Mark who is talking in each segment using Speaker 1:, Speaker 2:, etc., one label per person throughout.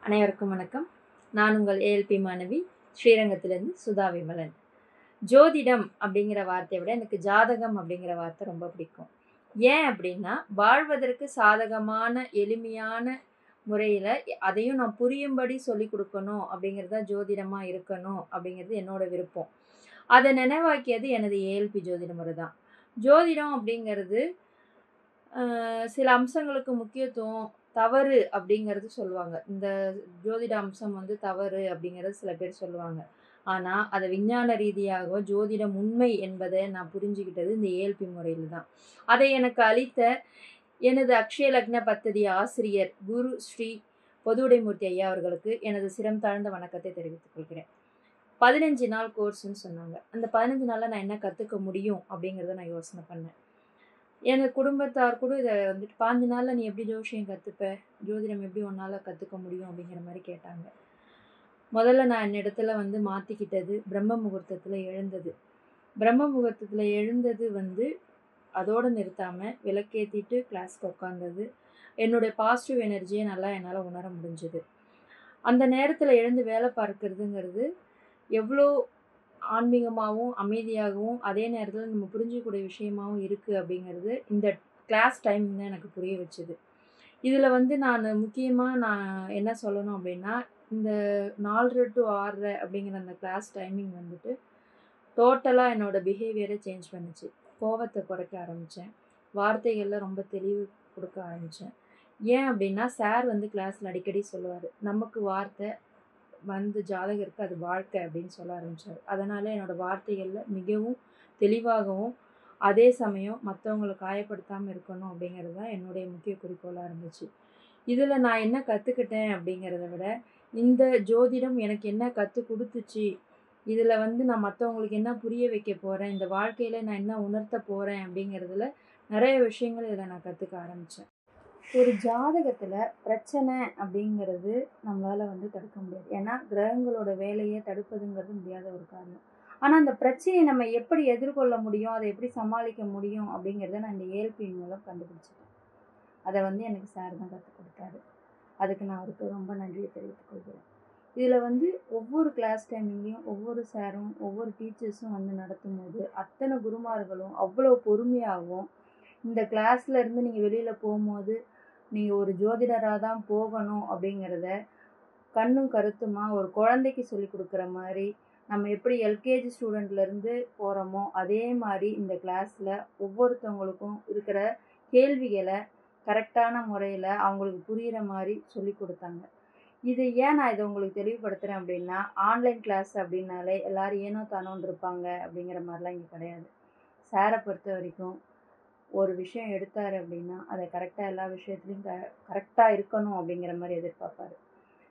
Speaker 1: அனைவருக்கும் வணக்கம். நான் உங்கள் ஏஎல்பி மாணவி ஸ்ரீரங்கத்திலிருந்து சுதா விமலன். ஜோதிடம் அப்படிங்கிற வார்த்தையை விட எனக்கு ஜாதகம் அப்படிங்கிற வார்த்தை ரொம்ப பிடிக்கும். ஏன் அப்படின்னா, வாழ்வதற்கு சாதகமான எளிமையான முறையில் அதையும் நான் புரியும்படி சொல்லி கொடுக்கணும் அப்படிங்கிறது தான் ஜோதிடமாக இருக்கணும் அப்படிங்கிறது என்னோட விருப்பம். அதை நினைவாக்கியது எனது ஏஎல்பி ஜோதிட முறை தான். ஜோதிடம் அப்படிங்கிறது சில அம்சங்களுக்கு முக்கியத்துவம் தவறு அப்படிங்கிறது சொல்லுவாங்க. இந்த ஜோதிட அம்சம் தவறு அப்படிங்கிறது சில பேர் சொல்லுவாங்க. ஆனால் அதை விஞ்ஞான ரீதியாக ஜோதிடம் உண்மை என்பதை நான் புரிஞ்சுக்கிட்டது இந்த ஏஎல்பி முறையில் தான். அதை எனக்கு அளித்த எனது அக்ஷய லக்ன பத்ததி ஆசிரியர் குரு ஸ்ரீ பொதுவுடைமூர்த்தி ஐயா அவர்களுக்கு எனது சிரம் தாழ்ந்த வணக்கத்தை தெரிவித்துக் கொள்கிறேன். 15 நாள் கோர்ஸ்ன்னு சொன்னாங்க. அந்த 15 நாளில் நான் என்ன கற்றுக்க முடியும் அப்படிங்கிறத நான் யோசனை பண்ணேன். எனக்கு குடும்பத்தார் கூட இதை 15 நாளில் நீ எப்படி ஜோசியம் கற்றுப்ப, ஜோதிடம் எப்படி உன்னால் கற்றுக்க முடியும் அப்படிங்கிற மாதிரி கேட்டாங்க. முதல்ல நான் என்னிடத்துல மாற்றிக்கிட்டது பிரம்ம முகூர்த்தத்தில் எழுந்தது. பிரம்ம முகூர்த்தத்தில் எழுந்தது அதோடு நிறுத்தாமல் விளக்கேற்றிட்டு கிளாஸ்க்கு உட்காந்தது. என்னுடைய பாசிட்டிவ் எனர்ஜியை நல்லா என்னால் உணர முடிஞ்சுது. அந்த நேரத்தில் எழுந்து வேலை பார்க்கறதுங்கிறது எவ்வளோ ஆன்மீகமாகவும் அமைதியாகவும் அதே நேரத்தில் நம்ம புரிஞ்சிக்கக்கூடிய விஷயமாகவும் இருக்குது அப்படிங்கிறது இந்த கிளாஸ் டைமிங் தான் எனக்கு புரிய வச்சுது. இதில் நான் முக்கியமாக நான் என்ன சொல்லணும் அப்படின்னா, இந்த 4:30 to 6:30 அப்படிங்கிற அந்த கிளாஸ் டைமிங் டோட்டலாக என்னோடய பிஹேவியரை சேஞ்ச் பண்ணிச்சு. கோவத்தை குறைக்க ஆரம்பித்தேன். வார்த்தைகளில் ரொம்ப தெளிவு கொடுக்க ஆரம்பித்தேன். ஏன் அப்படின்னா, சார் கிளாஸில் அடிக்கடி சொல்லுவார், நமக்கு வார்த்தை ஜாதகருக்கு அது வாழ்க்கை அப்படின்னு சொல்ல ஆரம்பித்தார். அதனால் என்னோடய வார்த்தைகளில் மிகவும் தெளிவாகவும் அதே சமயம் மற்றவங்களை காயப்படுத்தாமல் இருக்கணும் அப்படிங்கிறது தான் என்னுடைய முக்கிய குறிக்கோளாக இருந்துச்சு. இதில் நான் என்ன கற்றுக்கிட்டேன் அப்படிங்கிறத விட, இந்த ஜோதிடம் எனக்கு என்ன கற்றுக் கொடுத்துச்சு, இதில் நான் மற்றவங்களுக்கு என்ன புரிய வைக்க போகிறேன், இந்த வாழ்க்கையில் நான் என்ன உணர்த்த போகிறேன் அப்படிங்கிறதுல நிறைய விஷயங்கள் இதில் நான் கற்றுக்க ஆரம்பித்தேன். ஒரு ஜாதகத்தில் பிரச்சனை அப்படிங்கிறது நம்மளால் தடுக்க முடியாது. ஏன்னா கிரகங்களோட வேலையை தடுப்பதுங்கிறது முடியாத ஒரு காரணம். ஆனால் அந்த பிரச்சனையை நம்ம எப்படி எதிர்கொள்ள முடியும், அதை எப்படி சமாளிக்க முடியும் அப்படிங்கிறத நான் இந்த ஏஎல்பி மூலம் கண்டுபிடிச்சிட்டேன். அதை எனக்கு சார் தான் கற்றுக் கொடுத்தாரு. அதுக்கு நான் அவருக்கு ரொம்ப நன்றியை தெரிவித்துக் கொள்கிறேன். இதில் ஒவ்வொரு கிளாஸ் டைமிங்லேயும் ஒவ்வொரு சாரும் ஒவ்வொரு டீச்சர்ஸும் நடத்தும் போது அத்தனை குருமார்களும் அவ்வளோ பொறுமையாகவும், இந்த கிளாஸில் இருந்து நீங்கள் வெளியில் போகும்போது நீங்கள் ஒரு ஜோதிடராக தான் போகணும் அப்படிங்கிறத கண்ணும் கருத்துமா ஒரு குழந்தைக்கு சொல்லி கொடுக்குற மாதிரி, நம்ம எப்படி எல்கேஜி ஸ்டூடெண்ட்லேருந்து போகிறோமோ அதே மாதிரி இந்த கிளாஸில் ஒவ்வொருத்தவங்களுக்கும் இருக்கிற கேள்விகளை கரெக்டான முறையில் அவங்களுக்கு புரிகிற மாதிரி சொல்லி கொடுத்தாங்க. இது ஏன் நான் இதை உங்களுக்கு தெளிவுபடுத்துகிறேன் அப்படின்னா, ஆன்லைன் கிளாஸ் அப்படின்னாலே எல்லோரும் ஏனோ தானோன்னு இருப்பாங்க அப்படிங்கிற மாதிரிலாம் இங்கே கிடையாது. சாரை பொறுத்த வரைக்கும் ஒரு விஷயம் எடுத்தார் அப்படின்னா அதை கரெக்டாக எல்லா விஷயத்துலையும் கரெக்டாக இருக்கணும் அப்படிங்கிற மாதிரி எதிர்பார்ப்பார்.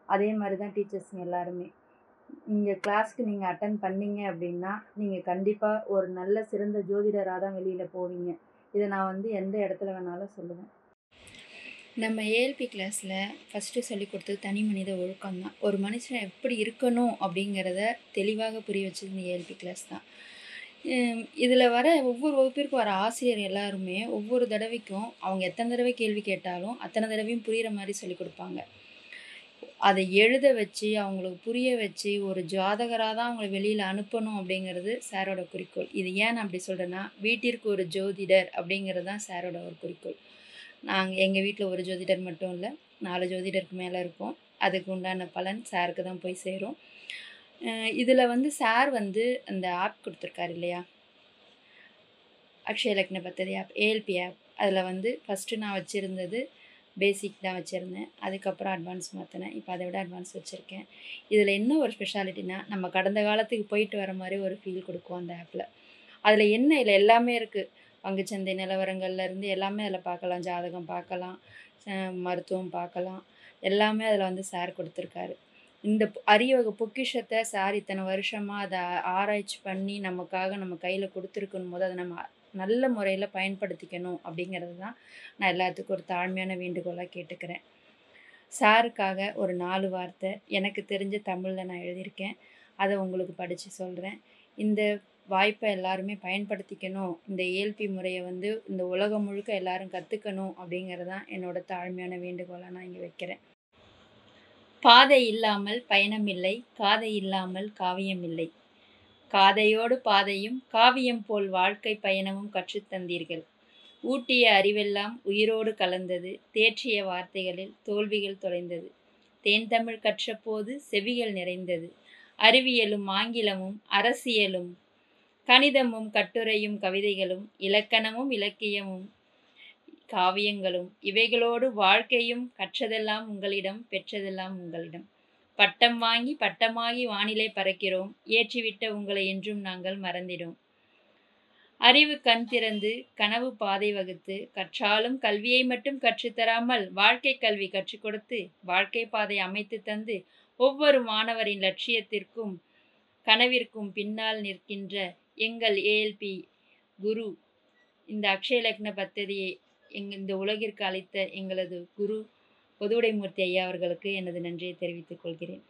Speaker 1: அதே மாதிரி தான் டீச்சர்ஸுங்க எல்லாருமே. இங்கே கிளாஸ்க்கு நீங்கள் அட்டன் பண்ணீங்க அப்படின்னா நீங்கள் கண்டிப்பாக ஒரு நல்ல சிறந்த ஜோதிடராக தான் வெளியில் போவீங்க. இதை நான் எந்த இடத்துல வேணாலும் சொல்லுவேன். நம்ம ஏஎல்பி கிளாஸில் ஃபஸ்ட்டு சொல்லி கொடுத்தது தனி மனித ஒழுக்கம் தான். ஒரு மனுஷன் எப்படி இருக்கணும் அப்படிங்கிறத தெளிவாக புரிய வச்சது இந்த ஏஎல்பி கிளாஸ் தான். இதில் வர ஒவ்வொரு வகுப்பிற்கு வர ஆசிரியர் எல்லாருமே ஒவ்வொரு தடவைக்கும் அவங்க எத்தனை தடவை கேள்வி கேட்டாலும் அத்தனை தடவையும் புரிகிற மாதிரி சொல்லி கொடுப்பாங்க. அதை எழுத வச்சு அவங்களுக்கு புரிய வச்சு ஒரு ஜாதகராக தான் அவங்களை வெளியில் அனுப்பணும் அப்படிங்கிறது சாரோட குறிக்கோள். இது ஏன் நான் அப்படி சொல்கிறேன்னா, வீட்டிற்கு ஒரு ஜோதிடர் அப்படிங்கிறது தான் சாரோட ஒரு குறிக்கோள். எங்கள் வீட்டில் ஒரு ஜோதிடர் மட்டும் இல்லை, 4 ஜோதிடருக்கு மேலே இருக்கும். அதுக்கு உண்டான பலன் சாருக்கு தான் போய் சேரும். இதில் சார் அந்த ஆப் கொடுத்துருக்காரு இல்லையா, அக்ஷய லக்ன பத்ததி ஆப், ஏஎல்பி ஆப். அதில் ஃபஸ்ட்டு நான் வச்சுருந்தது பேசிக் தான் வச்சுருந்தேன். அதுக்கப்புறம் அட்வான்ஸ் மாற்றினேன். இப்போ அதை விட அட்வான்ஸ் வச்சுருக்கேன். இதில் என்ன ஒரு ஸ்பெஷாலிட்டினா, நம்ம கடந்த காலத்துக்கு போயிட்டு வர மாதிரி ஒரு ஃபீல் கொடுக்கும் அந்த ஆப்பில். அதில் இதில் எல்லாமே இருக்குது. பங்குச்சந்தை நிலவரங்கள்லேருந்து எல்லாமே அதில் பார்க்கலாம். ஜாதகம் பார்க்கலாம், மருத்துவம் பார்க்கலாம், எல்லாமே அதில் சார் கொடுத்துருக்காரு. இந்த அரிய பொக்கிஷத்தை சார் இத்தனை வருஷமாக அதை ஆராய்ச்சி பண்ணி நமக்காக நம்ம கையில் கொடுத்துருக்கணும் போது அதை நம்ம நல்ல முறையில் பயன்படுத்திக்கணும் அப்படிங்கிறது தான் நான் எல்லாத்துக்கும் ஒரு தாழ்மையான வேண்டுகோளாக கேட்டுக்கிறேன். சாருக்காக ஒரு 4 வார்த்தை எனக்கு தெரிஞ்ச தமிழில் நான் எழுதியிருக்கேன். அதை உங்களுக்கு படித்து சொல்கிறேன். இந்த வாய்ப்பை எல்லாருமே பயன்படுத்திக்கணும். இந்த ஏஎல்பி முறையை இந்த உலகம் முழுக்க எல்லாரும் கற்றுக்கணும் அப்படிங்கிறது தான் என்னோடய தாழ்மையான வேண்டுகோளாக நான் இங்கே வைக்கிறேன். பாதை இல்லாமல் பயணமில்லை, காதை இல்லாமல் காவியம் இல்லை. காதையோடு பாதையும் காவியம் போல் வாழ்க்கை பயணமும் கற்றுத் தந்தீர்கள். ஊட்டிய அறிவெல்லாம் உயிரோடு கலந்தது. தேற்றிய வார்த்தைகளில் தோல்விகள் தொலைந்தது. தேன்தமிழ் கற்றபோது செவிகள் நிறைந்தது. அறிவியலும் ஆங்கிலமும் அரசியலும் கணிதமும் கட்டுரையும் கவிதைகளும் இலக்கணமும் இலக்கியமும் காவியங்களும் இவைகளோடு வாழ்க்கையும் கற்றதெல்லாம் உங்களிடம், பெற்றதெல்லாம் உங்களிடம். பட்டம் வாங்கி பட்டமாகி வானிலே பறக்கிறோம். ஏற்றிவிட்ட உங்களை என்றும் நாங்கள் மறந்திடோம். அறிவு கண் திறந்து கனவு பாதை வகுத்து கற்றாலும் கல்வியை மட்டும் கற்றுத்தராமல் வாழ்க்கை கல்வி கற்றுக் கொடுத்து வாழ்க்கை பாதை அமைத்து தந்து ஒவ்வொரு மாணவரின் லட்சியத்திற்கும் கனவிற்கும் பின்னால் நிற்கின்ற எங்கள் ஏஎல்பி குரு, இந்த அக்ஷய லக்ன பத்ததியை இந்த உலகிற்கு அளித்த எங்களது குரு பொதுவுடைமூர்த்தி ஐயா அவர்களுக்கு எனது நன்றியை தெரிவித்துக் கொள்கிறேன்.